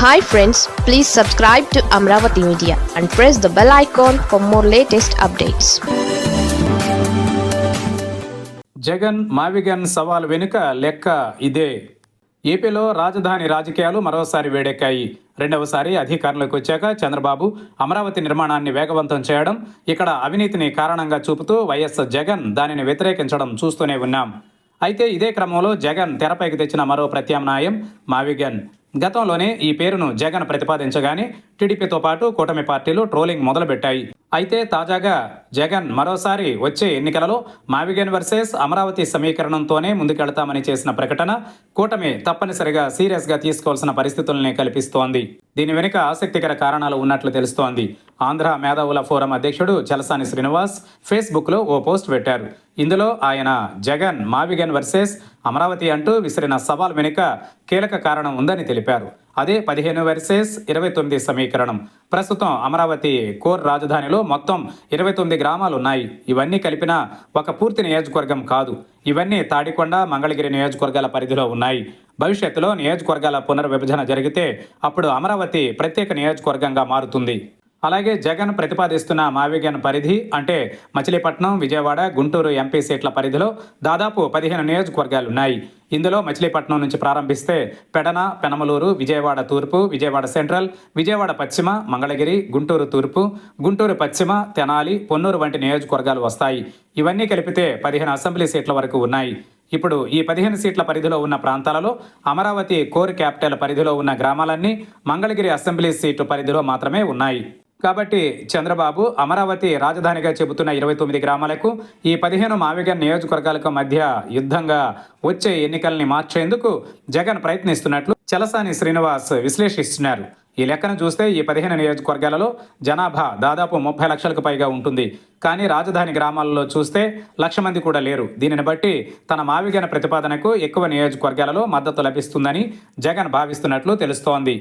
Hi friends, please subscribe to Amravati Media and press the bell icon for more latest updates. Jagan మావిగన్ సవాల్ వెనుక లెక్క ఇదే. ఏపీలో రాజధాని రాజకీయాలు మరోసారి వేడెక్కాయి. రెండవసారి అధికారంలోకి వచ్చాక చంద్రబాబు అమరావతి నిర్మాణాన్ని వేగవంతం చేయడం, ఇక్కడ అవినీతిని కారణంగా చూపుతూ వైఎస్ జగన్ దానిని వ్యతిరేకించడం చూస్తూనే ఉన్నాం. అయితే ఇదే క్రమంలో జగన్ తెరపైకి తెచ్చిన మరో ప్రత్యామ్నాయం మావిగన్. గతంలోనే ఈ పేరును జగన్ ప్రతిపాదించగానే టీడీపీతో పాటు కూటమి పార్టీలు ట్రోలింగ్ మొదలుపెట్టాయి. అయితే తాజాగా జగన్ మరోసారి వచ్చే ఎన్నికలలో మావిగన్ వర్సెస్ అమరావతి సమీకరణంతోనే ముందుకెళ్తామని చేసిన ప్రకటన కూటమి తప్పనిసరిగా సీరియస్గా తీసుకోవాల్సిన పరిస్థితుల్ని కల్పిస్తోంది. దీని వెనుక ఆసక్తికర కారణాలు ఉన్నట్లు తెలుస్తోంది. ఆంధ్ర మేధావుల ఫోరం అధ్యక్షుడు చలసాని శ్రీనివాస్ ఫేస్బుక్లో ఓ పోస్ట్ పెట్టారు. ఇందులో ఆయన జగన్ మావిగన్ వర్సెస్ అమరావతి అంటూ విసిరిన సవాల్ వెనుక కీలక కారణం ఉందని తెలిపారు. అదే 15 వర్సెస్ 29 సమీకరణం. ప్రస్తుతం అమరావతి కోర్ రాజధానిలో మొత్తం 29 గ్రామాలు ఉన్నాయి. ఇవన్నీ కలిపిన ఒక పూర్తి నియోజకవర్గం కాదు. ఇవన్నీ తాడికొండ, మంగళగిరి నియోజకవర్గాల పరిధిలో ఉన్నాయి. భవిష్యత్తులో నియోజకవర్గాల పునర్విభజన జరిగితే అప్పుడు అమరావతి ప్రత్యేక నియోజకవర్గంగా మారుతుంది. అలాగే జగన్ ప్రతిపాదిస్తున్న మావిగన్ పరిధి అంటే మచిలీపట్నం, విజయవాడ, గుంటూరు ఎంపీ సీట్ల పరిధిలో దాదాపు 15 నియోజకవర్గాలున్నాయి. ఇందులో మచిలీపట్నం నుంచి ప్రారంభిస్తే పెడన, పెనమలూరు, విజయవాడ తూర్పు, విజయవాడ సెంట్రల్, విజయవాడ పశ్చిమ, మంగళగిరి, గుంటూరు తూర్పు, గుంటూరు పశ్చిమ, తెనాలి, పొన్నూరు వంటి నియోజకవర్గాలు వస్తాయి. ఇవన్నీ కలిపితే 15 అసెంబ్లీ సీట్ల వరకు ఉన్నాయి. ఇప్పుడు ఈ 15 సీట్ల పరిధిలో ఉన్న ప్రాంతాలలో అమరావతి కోర్ క్యాపిటల్ పరిధిలో ఉన్న గ్రామాలన్నీ మంగళగిరి అసెంబ్లీ సీటు పరిధిలో మాత్రమే ఉన్నాయి. కాబట్టి చంద్రబాబు అమరావతి రాజధానిగా చెబుతున్న 29 గ్రామాలకు ఈ 15 మావిగన్ నియోజకవర్గాలకు మధ్య యుద్ధంగా వచ్చే ఎన్నికల్ని మార్చేందుకు జగన్ ప్రయత్నిస్తున్నట్లు చలసాని శ్రీనివాస్ విశ్లేషిస్తున్నారు. ఈ లెక్కను చూస్తే ఈ 15 నియోజకవర్గాలలో జనాభా దాదాపు 30 లక్షలకు పైగా ఉంటుంది. కానీ రాజధాని గ్రామాలలో చూస్తే 1,00,000 మంది కూడా లేరు. దీనిని బట్టి తన మావిగన్ ప్రతిపాదనకు ఎక్కువ నియోజకవర్గాలలో మద్దతు లభిస్తుందని జగన్ భావిస్తున్నట్లు తెలుస్తోంది.